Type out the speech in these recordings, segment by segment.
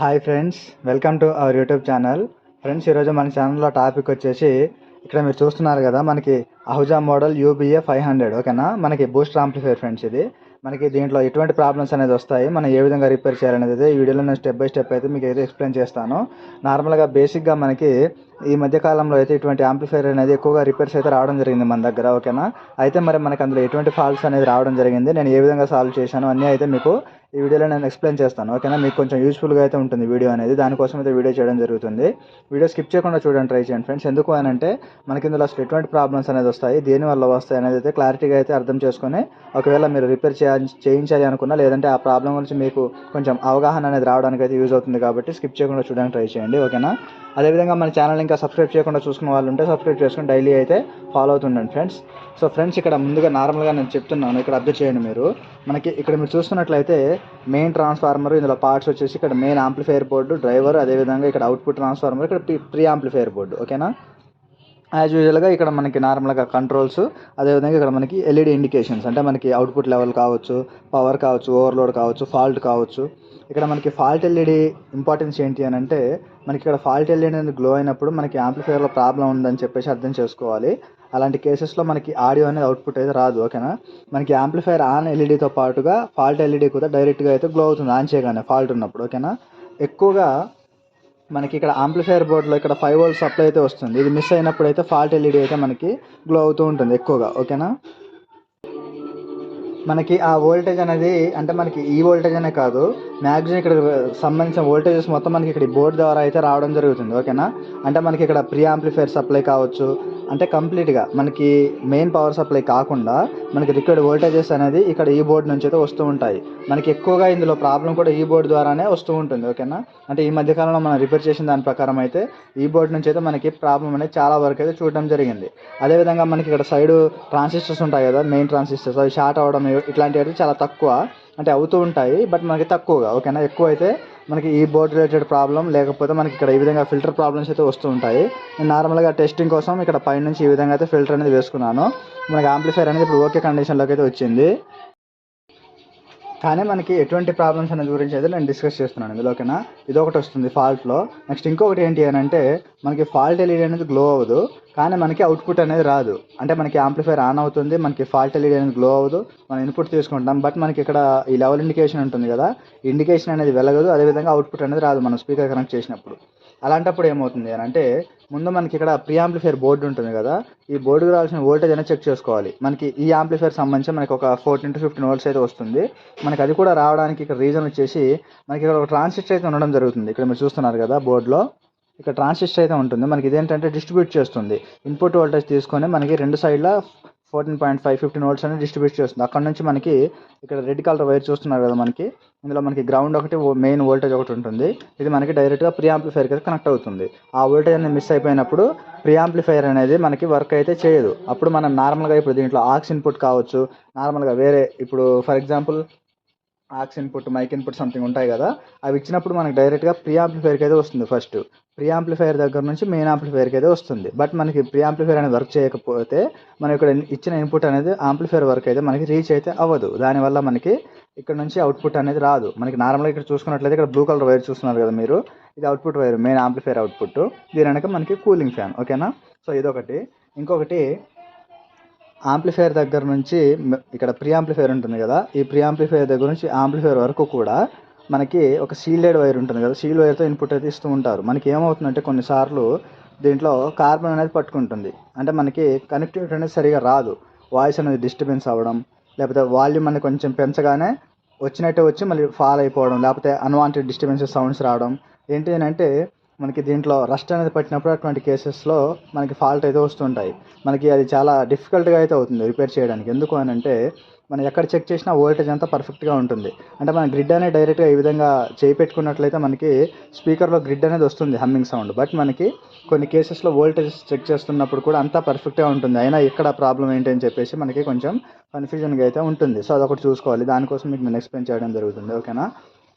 Hi friends, welcome to our YouTube channel. Friends, ఈరోజు మన ఛానల్లో టాపిక్ వచ్చేసి ఇక్కడ మీరు చూస్తున్నారు కదా, మనకి అహుజా మోడల్ యూబీఏ 500 ఓకేనా. మనకి బూస్టర్ ఆంప్లిఫైర్ ఫ్రెండ్స్. ఇది మనకి దీంట్లో ఎటువంటి ప్రాబ్లమ్స్ అనేది వస్తాయి, మనం ఏ విధంగా రిపేర్ చేయాలనేది అయితే ఈ వీడియోలో నేను స్టెప్ బై స్టెప్ అయితే మీకు అయితే ఎక్స్ప్లెయిన్ చేస్తాను. నార్మల్గా బేసిక్గా మనకి ఈ మధ్య కాలంలో అయితే ఇటువంటి ఆంప్లిఫైర్ అనేది ఎక్కువగా రిపేర్స్ అయితే రావడం జరిగింది మన దగ్గర, ఓకేనా. అయితే మరి మనకి అందులో ఎటువంటి ఫాల్ట్స్ అనేది రావడం జరిగింది, నేను ఏ విధంగా సాల్వ్ చేశాను అన్నీ అయితే మీకు ఈ వీడియోలో నేను ఎక్స్ప్లెయిన్ చేస్తాను, ఓకేనా. మీకు కొంచెం యూస్ఫుల్గా అయితే ఉంటుంది వీడియో అనేది, దానికోసం అయితే వీడియో చేయడం జరుగుతుంది. వీడియో స్కిప్ చేయకుండా చూడండి, ట్రై చేయండి ఫ్రెండ్స్. ఎందుకు అని అంటే మనకి ఇందులో అసలు ఎటువంటి ప్రాబ్లమ్స్ అనేది వస్తాయి, దేనివల్ల వస్తాయి అనేది అయితే క్లారిటీగా అయితే అర్థం చేసుకొని ఒకవేళ మీరు రిపేర్ చేయించాలి అనుకున్నా, లేదంటే ఆ ప్రాబ్లం గురించి మీకు కొంచెం అవగాహన అనేది రావడానికి అయితే యూజ్ అవుతుంది. కాబట్టి స్కిప్ చేయకుండా చూడడానికి ట్రై చేయండి, ఓకేనా. అదేవిధంగా మన ఛానల్ ఇంకా సబ్స్క్రైబ్ చేయకుండా చూసుకున్న వాళ్ళు ఉంటే సబ్స్క్రైబ్ చేసుకుని డైలీ అయితే ఫాలో అవుతుండండి ఫ్రెండ్స్. సో ఫ్రెండ్స్, ఇక్కడ ముందుగా నార్మల్గా నేను చెప్తున్నాను, ఇక్కడ అబ్జర్వ్ చేయండి మీరు. మనకి ఇక్కడ మీరు చూస్తున్నట్లయితే మెయిన్ ట్రాన్స్ఫార్మర్, ఇందులో పార్ట్స్ వచ్చేసి ఇక్కడ మెయిన్ ఆంప్లిఫైర్ బోర్డు, డ్రైవర్, అదేవిధంగా ఇక్కడ అవుట్పుట్ ట్రాన్స్ఫార్మర్, ఇక్కడ ప్రీ ఆంప్లిఫైర్ బోర్డు, ఓకేనా. యాజ్ యూజువల్గా ఇక్కడ మనకి నార్మల్గా కంట్రోల్స్, అదేవిధంగా ఇక్కడ మనకి ఎల్ఈడి ఇండికేషన్స్, అంటే మనకి అవుట్పుట్ లెవెల్ కావచ్చు, పవర్ కావచ్చు, ఓవర్లోడ్ కావచ్చు, ఫాల్ట్ కావచ్చు. ఇక్కడ మనకి ఫాల్ట్ ఎల్ఈడి ఇంపార్టెన్స్ ఏంటి అని అంటే, మనకి ఇక్కడ ఫాల్ట్ ఎల్ఈడి అనేది గ్లో అయినప్పుడు మనకి యాంప్లిఫైర్లో ప్రాబ్లం ఉందని చెప్పేసి అర్థం చేసుకోవాలి. అలాంటి కేసెస్లో మనకి ఆడియో అనేది అవుట్పుట్ అయితే రాదు, ఓకేనా. మనకి యాంప్లిఫైర్ ఆన్ ఎల్ఈడితో పాటుగా ఫాల్ట్ ఎల్ఈడి కూడా డైరెక్ట్గా అయితే గ్లో అవుతుంది ఆన్ చేయగానే ఫాల్ట్ ఉన్నప్పుడు, ఓకేనా. ఎక్కువగా మనకి ఇక్కడ ఆంప్లిఫైర్ బోర్డులో ఇక్కడ 5 వోల్ట్ సప్లై అయితే వస్తుంది. ఇది మిస్ అయినప్పుడు అయితే ఫాల్ట్ ఎల్ఈడి అయితే మనకి గ్లో అవుతూ ఉంటుంది ఎక్కువగా, ఓకేనా. మనకి ఆ వోల్టేజ్ అనేది అంటే మనకి ఈ వోల్టేజ్ అనే కాదు, మ్యాక్సిమం ఇక్కడ సంబంధించిన వోల్టేజెస్ మొత్తం మనకి ఇక్కడ బోర్డు ద్వారా అయితే రావడం జరుగుతుంది, ఓకేనా. అంటే మనకి ఇక్కడ ప్రీ ఆంప్లిఫైర్ సప్లై కావచ్చు, అంటే కంప్లీట్గా మనకి మెయిన్ పవర్ సప్లై కాకుండా మనకి రిక్వైర్డ్ వోల్టేజెస్ అనేది ఇక్కడ ఈ బోర్డు నుంచి అయితే వస్తూ ఉంటాయి. మనకి ఎక్కువగా ఇందులో ప్రాబ్లం కూడా ఈ బోర్డు ద్వారానే వస్తూ ఉంటుంది, ఓకేనా. అంటే ఈ మధ్యకాలంలో మనం రిపేర్ చేసిన దాని ప్రకారం అయితే ఈ బోర్డు నుంచి అయితే మనకి ప్రాబ్లం అనేది చాలా వరకు అయితే చూడడం జరిగింది. అదేవిధంగా మనకి ఇక్కడ సైడ్ ట్రాన్సిస్టర్స్ ఉంటాయి కదా, మెయిన్ ట్రాన్సిస్టర్స్, అవి షార్ట్ అవ్వడం ఇట్లాంటివి అయితే చాలా తక్కువ, అంటే అవుతూ ఉంటాయి, బట్ మనకి తక్కువగా, ఓకేనా. ఎక్కువ అయితే మనకి ఈ బోర్డ్ రిలేటెడ్ ప్రాబ్లం, లేకపోతే మనకి ఇక్కడ ఈ విధంగా ఫిల్టర్ ప్రాబ్లమ్స్ అయితే వస్తూ ఉంటాయి. నేను నార్మల్గా టెస్టింగ్ కోసం ఇక్కడ పైనుంచి ఈ విధంగా అయితే ఫిల్టర్ అనేది వేసుకున్నాను. మనకి ఆంప్లిఫైర్ అనేది ఇప్పుడు ఓకే కండిషన్లోకి అయితే వచ్చింది. కానీ మనకి ఎటువంటి ప్రాబ్లమ్స్ అనేది గురించి అయితే నేను డిస్కస్ చేస్తున్నాను ఇందులో, ఓకేనా. ఇదొకటి వస్తుంది ఫాల్ట్లో. నెక్స్ట్ ఇంకొకటి ఏంటి అని అంటే, మనకి ఫాల్ట్ ఎల్ఈడి అనేది గ్లో అవ్వదు, కానీ మనకి అవుట్పుట్ అనేది రాదు. అంటే మనకి ఆంప్లిఫైర్ ఆన్ అవుతుంది, మనకి ఫాల్ట్ ఎల్ఈడి అనేది గ్లో అవ్వదు, మనం ఇన్పుట్ తీసుకుంటాం, బట్ మనకి ఇక్కడ ఈ లెవెల్ ఇండికేషన్ ఉంటుంది కదా, ఇండికేషన్ అనేది వెలగదు, అదేవిధంగా అవుట్పుట్ అనేది రాదు మనం స్పీకర్ కనెక్ట్ చేసినప్పుడు. అలాంటప్పుడు ఏమవుతుంది అని అంటే, ముందు మనకి ఇక్కడ ప్రీ ఆంప్లిఫైర్ బోర్డు ఉంటుంది కదా, ఈ బోర్డుకి రావాల్సిన వోల్టేజ్ అనేది చెక్ చేసుకోవాలి. మనకి ఈ ఆంప్లిఫైర్ సంబంధించి మనకి ఒక 14 to 15 వోల్ట్స్ అయితే వస్తుంది. మనకి అది కూడా రావడానికి ఇక్కడ రీజన్ వచ్చేసి, మనకి ఇక్కడ ఒక ట్రాన్సిస్టర్ అయితే ఉండడం జరుగుతుంది. ఇక్కడ మీరు చూస్తున్నారు కదా బోర్డులో, ఇక్కడ ట్రాన్సిస్టర్ అయితే ఉంటుంది. మనకి ఇదేంటంటే డిస్ట్రిబ్యూట్ చేస్తుంది, ఇన్పుట్ వోల్టేజ్ తీసుకొని మనకి రెండు సైడ్ల 14.5 15 వోల్ట్స్ అనేది డిస్ట్రిబ్యూట్ చేస్తుంది. అక్కడ నుంచి మనకి ఇక్కడ రెడ్ కలర్ వైర్ చూస్తున్నారు కదా, మనకి ఇందులో మనకి గ్రౌండ్ ఒకటి, మెయిన్ వోల్టేజ్ ఒకటి ఉంటుంది. ఇది మనకి డైరెక్ట్గా ప్రీ ఆంప్లిఫైర్కి అయితే కనెక్ట్ అవుతుంది. ఆ వోల్టేజ్ అనేది మిస్ అయిపోయినప్పుడు ప్రీ ఆంప్లిఫైర్ అనేది మనకి వర్క్ అయితే చేయదు. అప్పుడు మనం నార్మల్గా ఇప్పుడు దీంట్లో ఆక్స్ ఇన్పుట్ కావచ్చు, నార్మల్గా వేరే ఇప్పుడు for example aux input, mic input something ఉంటాయి కదా, అవి ఇచ్చినప్పుడు మనకి డైరెక్ట్గా ప్రీ ఆంప్లిఫైర్కి అయితే వస్తుంది. ఫస్ట్ ప్రీ ఆంప్లిఫైర్ దగ్గర నుంచి మెయిన్ ఆంప్లిఫైర్కి అయితే వస్తుంది. బట్ మనకి ప్రీ ఆంప్లిఫైర్ అనేది వర్క్ చేయకపోతే మనం ఇక్కడ ఇచ్చిన ఇన్పుట్ అనేది ఆంప్లిఫైర్ వర్క్ అయితే మనకి రీచ్ అయితే అవ్వదు. దానివల్ల మనకి ఇక్కడ నుంచి అవుట్పుట్ అనేది రాదు. మనకి నార్మల్గా ఇక్కడ చూసుకున్నట్లయితే ఇక్కడ బ్లూ కలర్ వైర్ చూస్తున్నారు కదా మీరు, ఇది output wire, main amplifier output. దీని వెనక మనకి కూలింగ్ ఫ్యాన్, ఓకేనా. సో ఇదొకటి. ఇంకొకటి, ఆంప్లిఫైర్ దగ్గర నుంచి ఇక్కడ ప్రీ ఆంప్లిఫైర్ ఉంటుంది కదా, ఈ ప్రీ ఆంప్లిఫైర్ దగ్గర నుంచి ఆంప్లిఫైర్ వరకు కూడా మనకి ఒక షీల్డెడ్ వైర్ ఉంటుంది కదా, షీల్డ్ వైర్తో ఇన్పుట్ అయితే ఇస్తూ ఉంటారు. మనకి ఏమవుతుందంటే కొన్నిసార్లు దీంట్లో కార్బన్ అనేది పట్టుకుంటుంది, అంటే మనకి కనెక్టివిటీ అనేది సరిగా రాదు, వాయిస్ అనేది డిస్టర్బెన్స్ అవ్వడం, లేకపోతే వాల్యూమ్ అనేది కొంచెం పెంచగానే వచ్చినట్టే వచ్చి మళ్ళీ ఫాల్ అయిపోవడం, లేకపోతే అన్వాంటెడ్ డిస్టర్బెన్సెస్ సౌండ్స్ రావడం. ఏంటి అని అంటే మనకి దీంట్లో రస్ట్ అనేది పట్టినప్పుడు అటువంటి కేసెస్లో మనకి ఫాల్ట్ అయితే వస్తుంటాయి. మనకి అది చాలా డిఫికల్ట్గా అయితే అవుతుంది రిపేర్ చేయడానికి. ఎందుకు అని అంటే, మనం ఎక్కడ చెక్ చేసినా వోల్టేజ్ అంతా పర్ఫెక్ట్గా ఉంటుంది. అంటే మన గ్రిడ్ అనేది డైరెక్ట్గా ఈ విధంగా చేయి పెట్టుకున్నట్లయితే మనకి స్పీకర్లో గ్రిడ్ అనేది వస్తుంది, హమ్మింగ్ సౌండ్. బట్ మనకి కొన్ని కేసెస్లో వోల్టేజ్ చెక్ చేస్తున్నప్పుడు కూడా అంతా పర్ఫెక్ట్గా ఉంటుంది, అయినా ఇక్కడ ప్రాబ్లం ఏంటి అని చెప్పేసి మనకి కొంచెం కన్ఫ్యూజన్గా అయితే ఉంటుంది. సో అదొకటి చూసుకోవాలి, దానికోసం మీకు నేను ఎక్స్ప్లెయిన్ చేయడం జరుగుతుంది, ఓకేనా.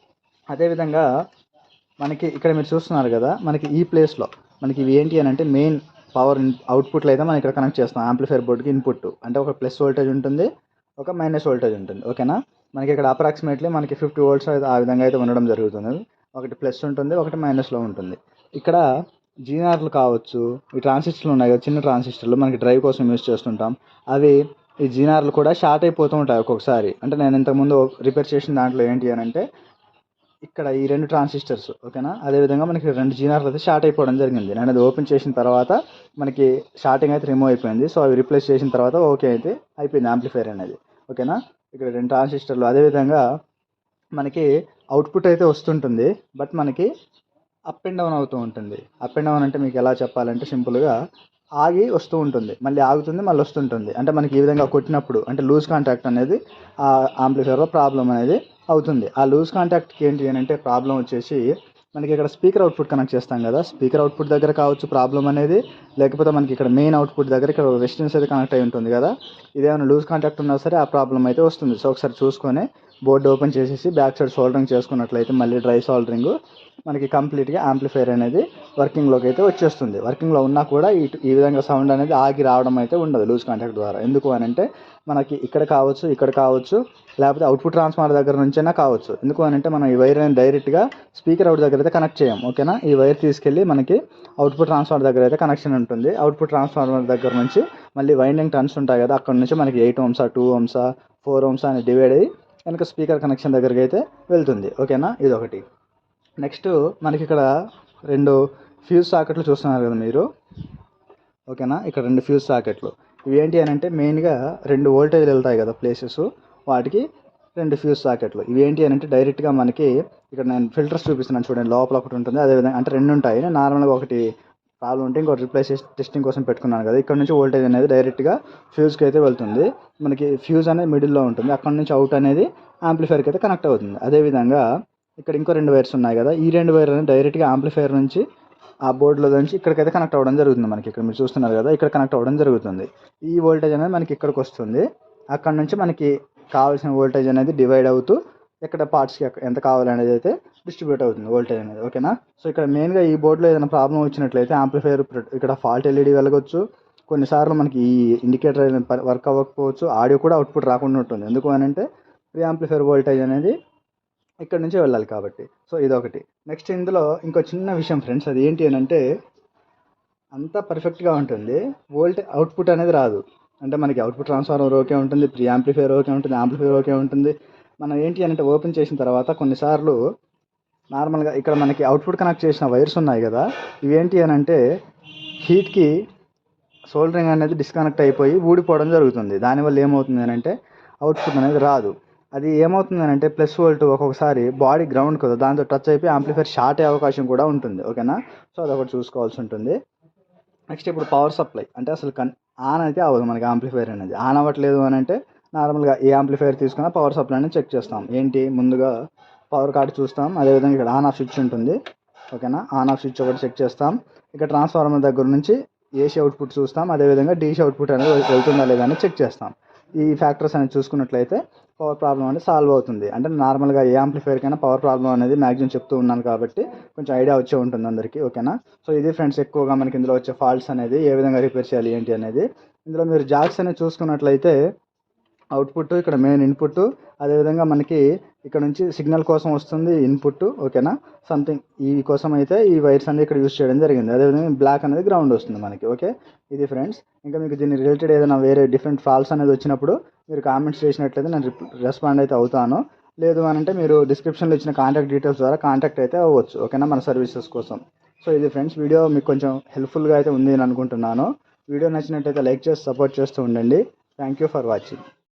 అదేవిధంగా మనకి ఇక్కడ మీరు చూస్తున్నారు కదా, మనకి ఈ ప్లేస్లో మనకి ఇవి ఏంటి అని అంటే మెయిన్ పవర్ అవుట్పుట్లో అయితే మనం ఇక్కడ కనెక్ట్ చేస్తాం ఆంప్లిఫైర్ బోర్డుకి ఇన్పుట్. అంటే ఒక ప్లస్ వోల్టేజ్ ఉంటుంది, ఒక మైనస్ వోల్టేజ్ ఉంటుంది, ఓకేనా. మనకి ఇక్కడ అప్రాక్సిమేట్లీ మనకి 50 వోల్ట్స్ అయితే ఆ విధంగా అయితే ఉండడం జరుగుతుంది. ఒకటి ప్లస్ ఉంటుంది, ఒకటి మైనస్లో ఉంటుంది. ఇక్కడ జీనార్లు కావచ్చు, ఈ ట్రాన్సిస్టర్లు ఉన్నాయి కదా, చిన్న ట్రాన్సిస్టర్లు మనకి డ్రైవ్ కోసం యూజ్ చేస్తుంటాం. అవి ఈ జీనార్లు కూడా షార్ట్ అయిపోతూ ఉంటాయి ఒక్కొక్కసారి. అంటే నేను ఇంతకుముందు రిపేర్ చేసిన దాంట్లో ఏంటి అని అంటే ఇక్కడ ఈ 2 ట్రాన్సిస్టర్స్ ఓకేనా. అదేవిధంగా మనకి 2 జీనార్లు అయితే షార్ట్ అయిపోవడం జరిగింది. నేను అది ఓపెన్ చేసిన తర్వాత మనకి షార్టింగ్ అయితే రిమూవ్ అయిపోయింది. సో అవి రీప్లేస్ చేసిన తర్వాత ఓకే అయితే అయిపోయింది యాంప్లిఫైర్ అనేది ఓకేనా. ఇక్కడ 2 ట్రాన్సిస్టర్లు, అదేవిధంగా మనకి అవుట్పుట్ అయితే వస్తుంటుంది, బట్ మనకి అప్ అండ్ డౌన్ అవుతూ ఉంటుంది. అప్ అండ్ డౌన్ అంటే మీకు ఎలా చెప్పాలంటే సింపుల్గా ఆగి వస్తూ ఉంటుంది, మళ్ళీ ఆగుతుంది, మళ్ళీ వస్తుంటుంది. అంటే మనకి ఈ విధంగా కొట్టినప్పుడు అంటే లూజ్ కాంటాక్ట్ అనేది ఆ యాంప్లిఫైర్లో ప్రాబ్లం అనేది అవుతుంది. ఆ లూజ్ కాంటాక్ట్కి ఏంటి అని అంటే ప్రాబ్లం వచ్చేసి మనకి ఇక్కడ స్పీకర్ అవుట్పుట్ కనెక్ట్ చేస్తాం కదా, స్పీకర్ అవుట్పుట్ దగ్గర కావచ్చు ప్రాబ్లం అనేది, లేకపోతే మనకి ఇక్కడ మెయిన్ అవుట్పుట్ దగ్గర ఇక్కడ రెసిస్టెన్స్ అయితే కనెక్ట్ అయి ఉంటుంది కదా, ఇదేమైనా లూజ్ కాంటాక్ట్ ఉన్నా సరే ఆ ప్రాబ్లం అయితే వస్తుంది. సో ఒకసారి చూసుకొని బోర్డు ఓపెన్ చేసేసి బ్యాక్ సైడ్ సోల్డరింగ్ చేసుకున్నట్లయితే మళ్ళీ డ్రై సోల్డరింగ్ మనకి కంప్లీట్గా యాంప్లిఫైర్ అనేది వర్కింగ్లోకి అయితే వచ్చేస్తుంది. వర్కింగ్లో ఉన్నా కూడా ఈ విధంగా సౌండ్ అనేది ఆగి రావడం అయితే ఉండదు లూజ్ కాంటాక్ట్ ద్వారా. ఎందుకు అని అంటే మనకి ఇక్కడ కావచ్చు, ఇక్కడ కావచ్చు, లేకపోతే అవుట్పుట్ ట్రాన్స్ఫార్మర్ దగ్గర నుంచైనా కావచ్చు. ఎందుకు అని అంటే మనం ఈ వైర్ అనేది డైరెక్ట్గా స్పీకర్ అవుట్ దగ్గర అయితే కనెక్ట్ చేయం ఓకేనా. ఈ వైర్ తీసుకెళ్ళి మనకి అవుట్పుట్ ట్రాన్స్ఫార్మర్ దగ్గర అయితే కనెక్షన్ ఉంటుంది. అవుట్పుట్ ట్రాన్స్ఫార్మర్ దగ్గర నుంచి మళ్ళీ వైండింగ్ టర్న్స్ ఉంటాయి కదా, అక్కడ నుంచి మనకి 8 ohms 2 ohms 4 ohms అని డివైడ్ అయ్యి కనుక స్పీకర్ కనెక్షన్ దగ్గరికి అయితే వెళ్తుంది ఓకేనా. ఇదొకటి. నెక్స్ట్ మనకి ఇక్కడ 2 ఫ్యూజ్ సాకెట్లు చూస్తున్నారు కదా మీరు ఓకేనా. ఇక్కడ 2 ఫ్యూజ్ సాకెట్లు, ఇవి ఏంటి అని అంటే మెయిన్గా 2 వోల్టేజ్లు వెళ్తాయి కదా ప్లేసెస్, వాటికి 2 ఫ్యూజ్ సాకెట్లు. ఇవి ఏంటి అని అంటే డైరెక్ట్గా మనకి ఇక్కడ నేను ఫిల్టర్స్ చూపిస్తున్నాను చూడండి, లోపల ఒకటి ఉంటుంది, అదేవిధంగా అంటే 2 ఉంటాయి. నేను నార్మల్గా ఒకటి ప్రాబ్లం ఉంటే ఇంకోటి రిప్లేస్ చేసి టెస్టింగ్ కోసం పెట్టుకున్నాను కదా. ఇక్కడ నుంచి వోల్టేజ్ అనేది డైరెక్ట్గా ఫ్యూజ్కి అయితే వెళ్తుంది. మనకి ఫ్యూజ్ అనేది మిడిల్లో ఉంటుంది, అక్కడ నుంచి అవుట్ అనేది యాంప్లిఫైర్కి అయితే కనెక్ట్ అవుతుంది. అదేవిధంగా ఇక్కడ ఇంకో 2 వైర్స్ ఉన్నాయి కదా, ఈ 2 వైర్లు అనేది డైరెక్ట్గా యాంప్లిఫైర్ నుంచి ఆ బోర్డులో నుంచి ఇక్కడికైతే కనెక్ట్ అవ్వడం జరుగుతుంది. మనకి ఇక్కడ మీరు చూస్తున్నారు కదా, ఇక్కడ కనెక్ట్ అవ్వడం జరుగుతుంది. ఈ వోల్టేజ్ అనేది మనకి ఇక్కడికి వస్తుంది, అక్కడ నుంచి మనకి కావాల్సిన వోల్టేజ్ అనేది డివైడ్ అవుతూ ఎక్కడ పార్ట్స్కి ఎంత కావాలనేది అయితే డిస్ట్రిబ్యూట్ అవుతుంది వోల్టేజ్ అనేది ఓకేనా. సో ఇక్కడ మెయిన్గా ఈ బోర్డులో ఏదైనా ప్రాబ్లం వచ్చినట్లయితే యాంప్లిఫైర్ ఇక్కడ ఫాల్ట్ ఎల్ఈడి వెలగొచ్చు, కొన్నిసార్లు మనకి ఈ ఇండికేటర్ వర్క్ అవ్వకపోవచ్చు, ఆడియో కూడా అవుట్పుట్ రాకుండా ఉంటుంది. ఎందుకు అని అంటే ప్రీ యాంప్లిఫైర్ వోల్టేజ్ అనేది ఇక్కడ నుంచి వెళ్ళాలి కాబట్టి. సో ఇదొకటి. నెక్స్ట్ ఇందులో ఇంకో చిన్న విషయం ఫ్రెండ్స్, అది ఏంటి అని అంటే అంతా పర్ఫెక్ట్గా ఉంటుంది, అవుట్పుట్ అనేది రాదు. అంటే మనకి అవుట్పుట్ ట్రాన్స్ఫార్మర్ ఓకే ఉంటుంది, ప్రీ యాంప్లిఫైర్ ఓకే ఉంటుంది, యాంప్లిఫైర్ ఓకే ఉంటుంది. మనం ఏంటి అని అంటే ఓపెన్ చేసిన తర్వాత కొన్నిసార్లు నార్మల్గా ఇక్కడ మనకి అవుట్పుట్ కనెక్ట్ చేసిన వైర్స్ ఉన్నాయి కదా, ఇవేంటి అని అంటే హీట్కి సోల్డరింగ్ అనేది డిస్కనెక్ట్ అయిపోయి ఊడిపోవడం జరుగుతుంది. దానివల్ల ఏమవుతుంది అని అంటే అవుట్పుట్ అనేది రాదు. అది ఏమవుతుంది అని అంటే ప్లస్ వోల్ట్ ఒక్కొక్కసారి బాడీ గ్రౌండ్ కదా, దాంతో టచ్ అయిపోయి యాంప్లిఫైర్ షార్ట్ అయ్యే అవకాశం కూడా ఉంటుంది ఓకేనా. సో అదొకటి చూసుకోవాల్సి ఉంటుంది. నెక్స్ట్ ఇప్పుడు పవర్ సప్లై అంటే అసలు ఆన్ అయితే అవ్వదు మనకి యాంప్లిఫైర్ అనేది. ఆన్ అవ్వట్లేదు అని అంటే నార్మల్గా ఏ యాంప్లిఫైర్ తీసుకున్నా పవర్ సప్లై అనేది చెక్ చేస్తాం. ఏంటి ముందుగా పవర్ కార్డ్ చూస్తాం, అదేవిధంగా ఇక్కడ ఆన్ ఆఫ్ స్విచ్ ఉంటుంది ఓకేనా. ఆన్ ఆఫ్ స్విచ్ ఒకటి చెక్ చేస్తాం. ఇక్కడ ట్రాన్స్ఫార్మర్ దగ్గర నుంచి ఏసీ అవుట్పుట్ చూస్తాం, అదేవిధంగా డీసీ అవుట్పుట్ అనేది వెళ్తుందా లేదా అని చెక్ చేస్తాం. ఈ ఫ్యాక్టర్స్ అనేది చూసుకున్నట్లయితే పవర్ ప్రాబ్లం అనేది సాల్వ్ అవుతుంది. అంటే నార్మల్గా ఏ యాంప్లిఫైర్కైనా పవర్ ప్రాబ్లం అనేది మ్యాక్సిమం చెప్తూ ఉన్నాను కాబట్టి కొంచెం ఐడియా వచ్చే ఉంటుంది అందరికీ ఓకేనా. సో ఇది ఫ్రెండ్స్ ఎక్కువగా మనకి ఇందులో వచ్చే ఫాల్ట్స్ అనేది ఏ విధంగా రిపేర్ చేయాలి ఏంటి అనేది. ఇందులో మీరు జాక్స్ అనేది చూసుకున్నట్లయితే అవుట్పుట్, ఇక్కడ మెయిన్ ఇన్పుట్, అదేవిధంగా మనకి ఇక్కడ నుంచి సిగ్నల్ కోసం వస్తుంది ఇన్పుట్ ఓకేనా. సంథింగ్ ఈ కోసం అయితే ఈ వైర్స్ అనేది ఇక్కడ యూస్ చేయడం జరిగింది. అదేవిధంగా బ్లాక్ అనేది గ్రౌండ్ వస్తుంది మనకి ఓకే. ఇది ఫ్రెండ్స్. ఇంకా మీకు దీన్ని రిలేటెడ్ ఏదైనా వేరే డిఫరెంట్ ఫాల్ట్స్ అనేది వచ్చినప్పుడు మీరు కామెంట్స్ చేసినట్లయితే నేను రెస్పాండ్ అయితే అవుతాను. లేదు అని అంటే మీరు డిస్క్రిప్షన్లో ఇచ్చిన కాంటాక్ట్ డీటెయిల్స్ ద్వారా కాంటాక్ట్ అయితే అవ్వచ్చు ఓకేనా మన సర్వీసెస్ కోసం. సో ఇది ఫ్రెండ్స్, వీడియో మీకు కొంచెం హెల్ప్ఫుల్గా అయితే ఉంది అని అనుకుంటున్నాను. వీడియో నచ్చినట్లయితే లైక్ చేసి సపోర్ట్ చేస్తూ ఉండండి. Thank you for watching.